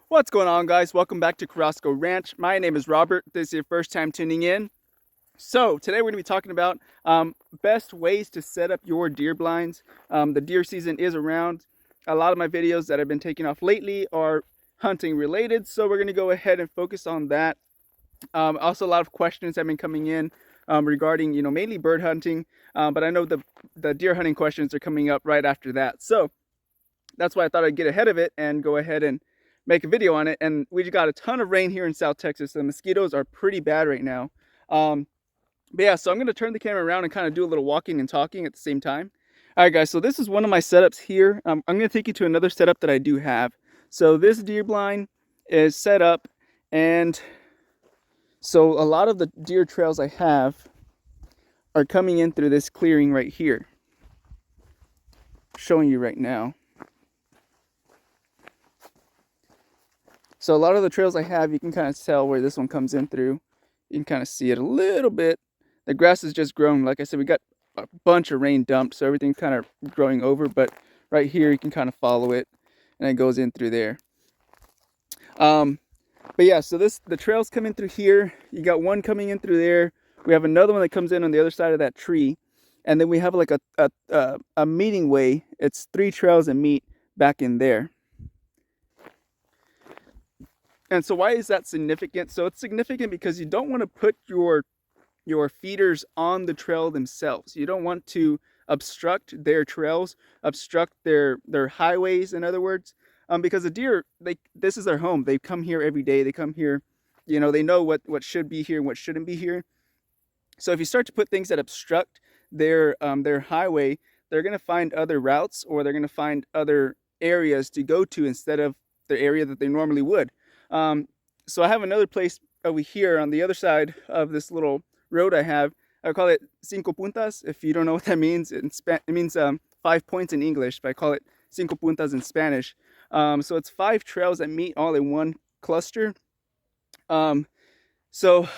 What's going on, guys? Welcome back to Carrasco Ranch. My name is Robert. This is your first time tuning in. So today we're going to be talking about best ways to set up your deer blinds. The deer season is around. A lot of my videos that I've been taking off lately are hunting related, so we're going to go ahead and focus on that. Also, a lot of questions have been coming in regarding, mainly bird hunting, but I know the deer hunting questions are coming up right after that. So that's why I thought I'd get ahead of it and go ahead and make a video on it. And we just got a ton of rain here in South Texas. The mosquitoes are pretty bad right now. But yeah, so I'm going to turn the camera around and kind of do a little walking and talking at the same time. All right, guys, so this is one of my setups here. I'm going to take you to another setup that I do have. So this deer blind is set up, and so a lot of the deer trails I have are coming in through this clearing right here. I'm showing you right now. So a lot of the trails I have, you can kind of tell where this one comes in through. You can kind of see it a little bit. The grass has just grown. Like I said, we got a bunch of rain dumped, so everything's kind of growing over. But right here, you can kind of follow it, and it goes in through there. But yeah, so the trails come in through here. You got one coming in through there. We have another one that comes in on the other side of that tree, and then we have like a meeting way. It's 3 trails that meet back in there. And so why is that significant? So it's significant because you don't want to put your feeders on the trail themselves. You don't want to obstruct their trails, obstruct their highways, in other words, because the deer, this is their home. They come here every day. They come here, they know what should be here and what shouldn't be here. So if you start to put things that obstruct their highway, they're going to find other routes, or they're going to find other areas to go to instead of the area that they normally would. So I have another place over here on the other side of this little road I have. I call it cinco puntas. If you don't know what that means, it means 5 points in English, but I call it cinco puntas in Spanish. So it's 5 trails that meet all in one cluster. So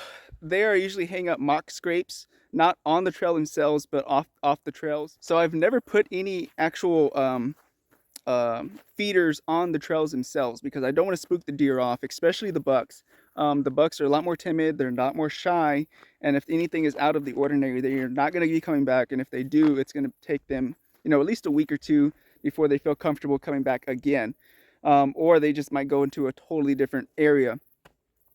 they are usually hang up mock scrapes, not on the trail themselves, but off the trails. So I've never put any actual feeders on the trails themselves, because I don't want to spook the deer off, especially the bucks. The bucks are a lot more timid, they're a lot more shy, and if anything is out of the ordinary, they're not going to be coming back. And if they do, it's going to take them, at least a week or two before they feel comfortable coming back again. Or they just might go into a totally different area,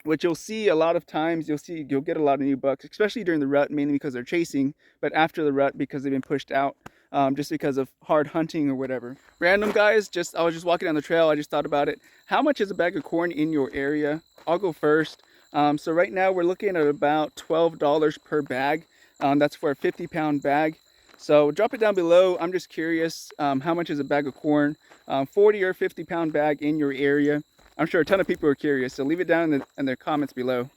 which you'll see a lot of times. You'll get a lot of new bucks, especially during the rut, mainly because they're chasing, but after the rut, because they've been pushed out, just because of hard hunting or whatever. Random, guys, I was just walking down the trail. I just thought about it. How much is a bag of corn in your area? I'll go first. So right now we're looking at about $12 per bag. That's for a 50-pound bag. So drop it down below. I'm just curious, how much is a bag of corn? 40 or 50-pound bag in your area. I'm sure a ton of people are curious, so leave it down in the comments below.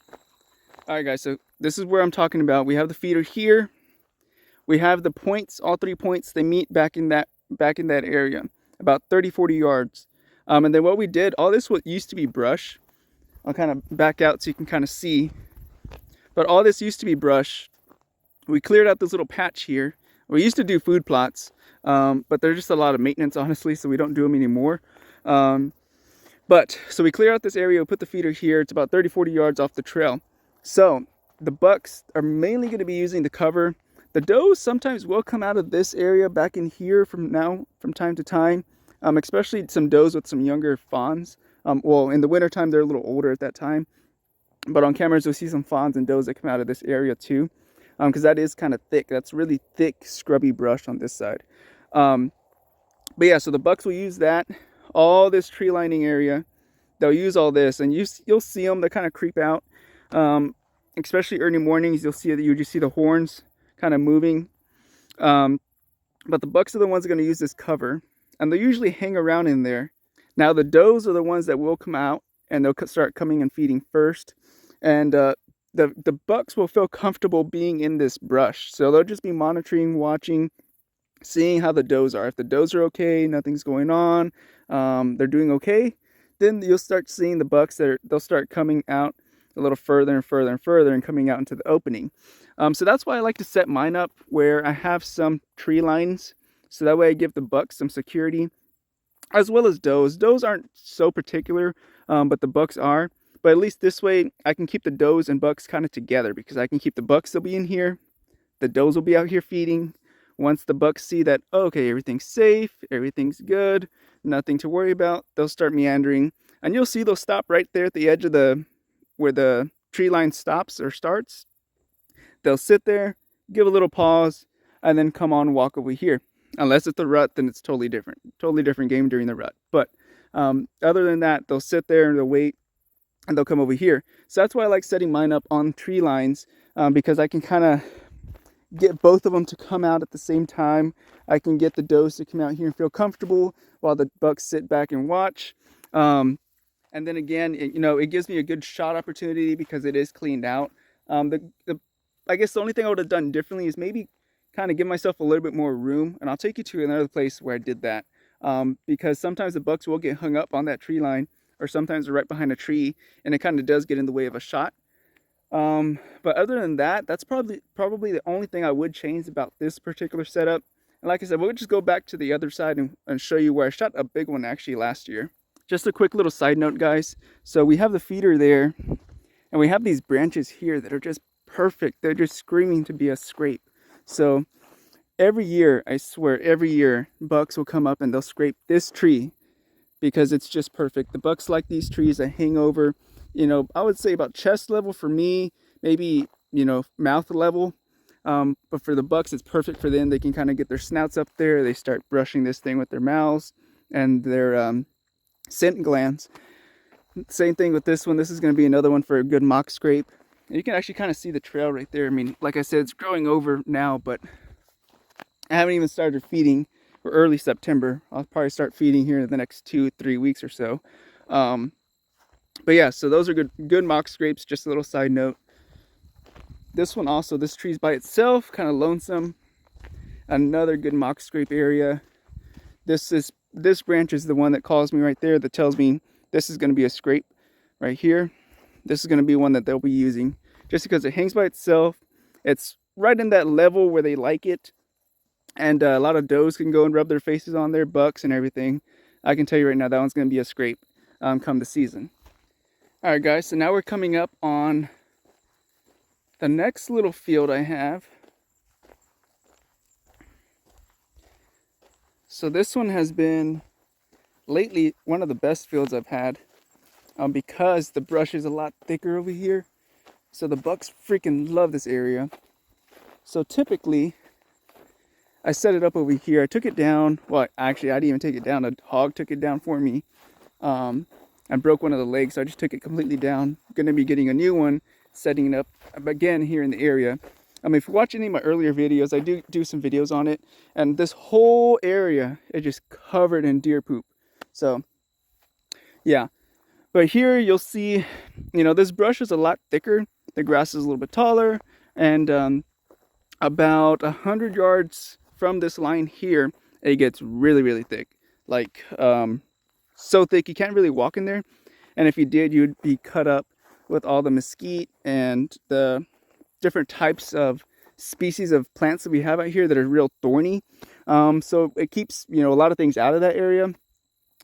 All right, guys, so this is where I'm talking about. We have the feeder here. We have the points, all 3 points, they meet back in that area, about 30-40 yards. And then what we did, all this what used to be brush. I'll kind of back out so you can kind of see. But all this used to be brush. We cleared out this little patch here. We used to do food plots, but there's just a lot of maintenance, honestly, so we don't do them anymore. So we clear out this area, we put the feeder here. It's about 30-40 yards off the trail. So the bucks are mainly going to be using the cover. The does sometimes will come out of this area back in here from time to time, especially some does with some younger fawns. Well, in the wintertime, they're a little older at that time. But on cameras, you'll see some fawns and does that come out of this area too, because that is kind of thick. That's really thick, scrubby brush on this side. But yeah, so the bucks will use that. All this tree lining area, they'll use all this, and you'll see them. They kind of creep out, especially early mornings. You just see the horns kind of moving. But the bucks are the ones that are going to use this cover, and they usually hang around in there. Now the does are the ones that will come out, and they'll start coming and feeding first. And the bucks will feel comfortable being in this brush, so they'll just be monitoring, watching, seeing how the does are. If the does are okay, nothing's going on, they're doing okay, then you'll start seeing the bucks they'll start coming out a little further and further and further and coming out into the opening. So that's why I like to set mine up where I have some tree lines, so that way I give the bucks some security. as well as does. Does aren't so particular, but the bucks are. But at least this way, I can keep the does and bucks kind of together, because I can keep the bucks, they'll be in here, the does will be out here feeding. Once the bucks see that, oh, okay, everything's safe, everything's good, nothing to worry about, they'll start meandering. And you'll see they'll stop right there at the edge of where the tree line stops or starts. They'll sit there, give a little pause, and then come on, walk over here. Unless it's the rut, then it's totally different game during the rut. But other than that, they'll sit there and they'll wait, and they'll come over here. So that's why I like setting mine up on tree lines, because I can kind of get both of them to come out at the same time. I can get the does to come out here and feel comfortable while the bucks sit back and watch. And then again, it gives me a good shot opportunity because it is cleaned out. I guess the only thing I would have done differently is maybe kind of give myself a little bit more room. And I'll take you to another place where I did that. Because sometimes the bucks will get hung up on that tree line, or sometimes they're right behind a tree, and it kind of does get in the way of a shot. But other than that, that's probably the only thing I would change about this particular setup. And like I said, we'll just go back to the other side and show you where I shot a big one actually last year. Just a quick little side note, guys. So we have the feeder there, and we have these branches here that are just perfect. They're just screaming to be a scrape. So every year, I swear, every year, bucks will come up and they'll scrape this tree because it's just perfect. The bucks like these trees that hang over, I would say about chest level for me, maybe, mouth level. But for the bucks, it's perfect for them. They can kind of get their snouts up there. They start brushing this thing with their mouths and their scent glands. Same thing with this one. This is going to be another one for a good mock scrape. You can actually kind of see the trail right there. I mean, like I said, it's growing over now, but I haven't even started feeding for early September. I'll probably start feeding here in the next 2-3 weeks or so. But yeah, so those are good mock scrapes. Just a little side note. This one also, this tree's by itself, kind of lonesome. Another good mock scrape area. This branch is the one that calls me right there, that tells me this is going to be a scrape right here. This is going to be one that they'll be using just because it hangs by itself. It's right in that level where they like it. And a lot of does can go and rub their faces on there, bucks and everything. I can tell you right now, that one's going to be a scrape come the season. All right, guys, so now we're coming up on the next little field I have. So this one has been lately one of the best fields I've had, because the brush is a lot thicker over here. So the bucks freaking love this area. So typically, I set it up over here. I took it down. Well, actually, I didn't even take it down. A hog took it down for me. I broke one of the legs, so I just took it completely down. I'm going to be getting a new one, setting it up again here in the area. If you watch any of my earlier videos, I do some videos on it. And this whole area is just covered in deer poop. So, yeah. But here you'll see, this brush is a lot thicker. The grass is a little bit taller. And about 100 yards from this line here, it gets really, really thick. Like, so thick you can't really walk in there. And if you did, you'd be cut up with all the mesquite and the different types of species of plants that we have out here that are real thorny. So it keeps, a lot of things out of that area.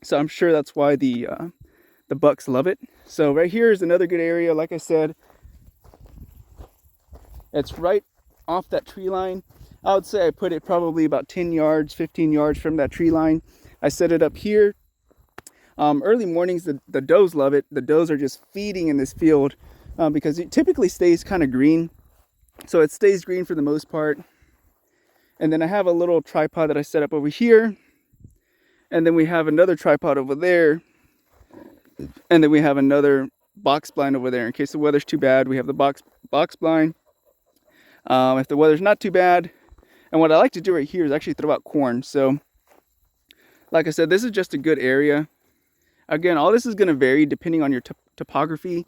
So I'm sure that's why the bucks love it. So right here is another good area. Like I said, it's right off that tree line. I would say I put it probably about 10 yards, 15 yards from that tree line. I set it up here. Early mornings, the does love it. The does are just feeding in this field because it typically stays kind of green. So it stays green for the most part. And then I have a little tripod that I set up over here. And then we have another tripod over there. And then we have another box blind over there. In case the weather's too bad, we have the box blind. If the weather's not too bad. And what I like to do right here is actually throw out corn. So, like I said, this is just a good area. Again, all this is going to vary depending on your topography.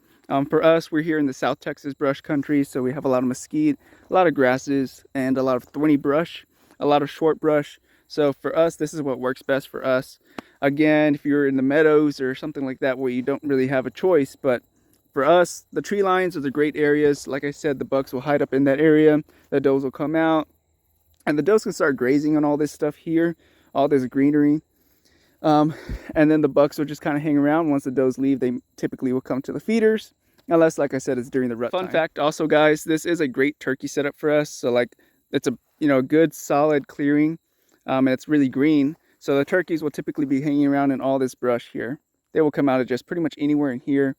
For us, we're here in the South Texas brush country, so we have a lot of mesquite, a lot of grasses, and a lot of thorny brush, a lot of short brush. So for us, this is what works best for us. Again, if you're in the meadows or something like that where you don't really have a choice, but for us, the tree lines are the great areas. Like I said, the bucks will hide up in that area, the does will come out, and the does can start grazing on all this stuff here, all this greenery. And then the bucks will just kind of hang around. Once the does leave, they typically will come to the feeders, unless, like I said, it's during the rut time. Fun fact also, guys, this is a great turkey setup for us. So like, it's a, you know, a good solid clearing, and it's really green. So the turkeys will typically be hanging around in all this brush here. They will come out of just pretty much anywhere in here,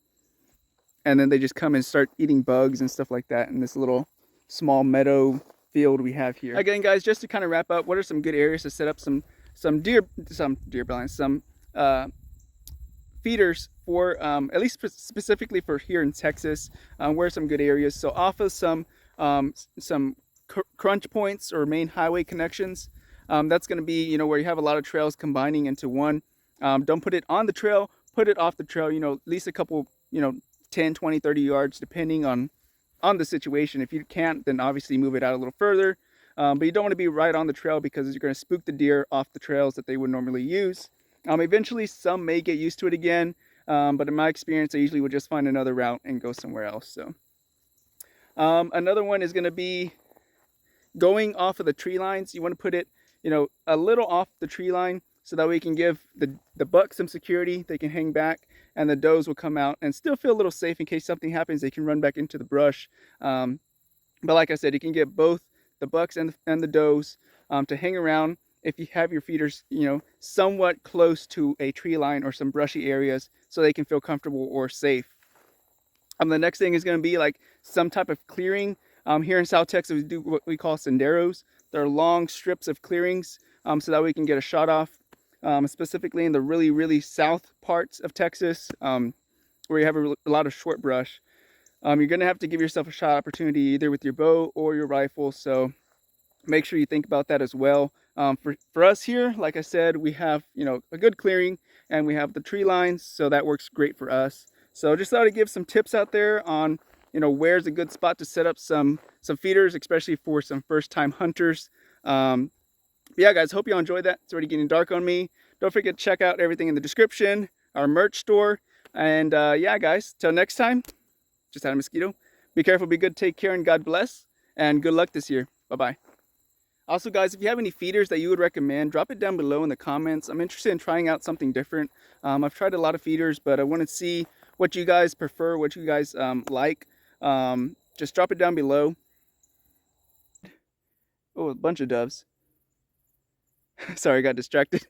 and then they just come and start eating bugs and stuff like that in this little small meadow field we have here. Again, guys, just to kind of wrap up, what are some good areas to set up some deer blinds, some feeders for, at least specifically for here in Texas? Where are some good areas? So off of some crunch points or main highway connections, that's going to be, you know, where you have a lot of trails combining into one. Don't put it on the trail, put it off the trail, you know, at least a couple, you know, 10, 20, 30 yards, depending on the situation. If you can't, then obviously move it out a little further. But you don't want to be right on the trail, because you're going to spook the deer off the trails that they would normally use. Eventually, some may get used to it again, but in my experience, I usually would just find another route and go somewhere else. So another one is going to be going off of the tree lines. You want to put it, you know, a little off the tree line, so that way you can give the bucks some security. They can hang back, and the does will come out and still feel a little safe in case something happens. They can run back into the brush. But like I said, you can get both the bucks and the does to hang around if you have your feeders, you know, somewhat close to a tree line or some brushy areas, so they can feel comfortable or safe. The next thing is going to be like some type of clearing. Here in South Texas, we do what we call senderos. They're long strips of clearings, so that we can get a shot off, specifically in the really, really south parts of Texas, where you have a lot of short brush. You're going to have to give yourself a shot opportunity either with your bow or your rifle, so make sure you think about that as well. For us here, like I said, we have, you know, a good clearing, and we have the tree lines, so that works great for us. So just thought I'd give some tips out there on, you know, where's a good spot to set up some feeders, especially for some first-time hunters. Yeah, guys, hope y'all enjoyed that. It's already getting dark on me. Don't forget to check out everything in the description, our merch store, and yeah, guys, till next time. Just had a mosquito. Be careful, be good, take care, and God bless. And good luck this year. Bye-bye. Also, guys, if you have any feeders that you would recommend, drop it down below in the comments. I'm interested in trying out something different. I've tried a lot of feeders, but I want to see what you guys prefer, what you guys like. Just drop it down below. Oh, a bunch of doves. Sorry, I got distracted.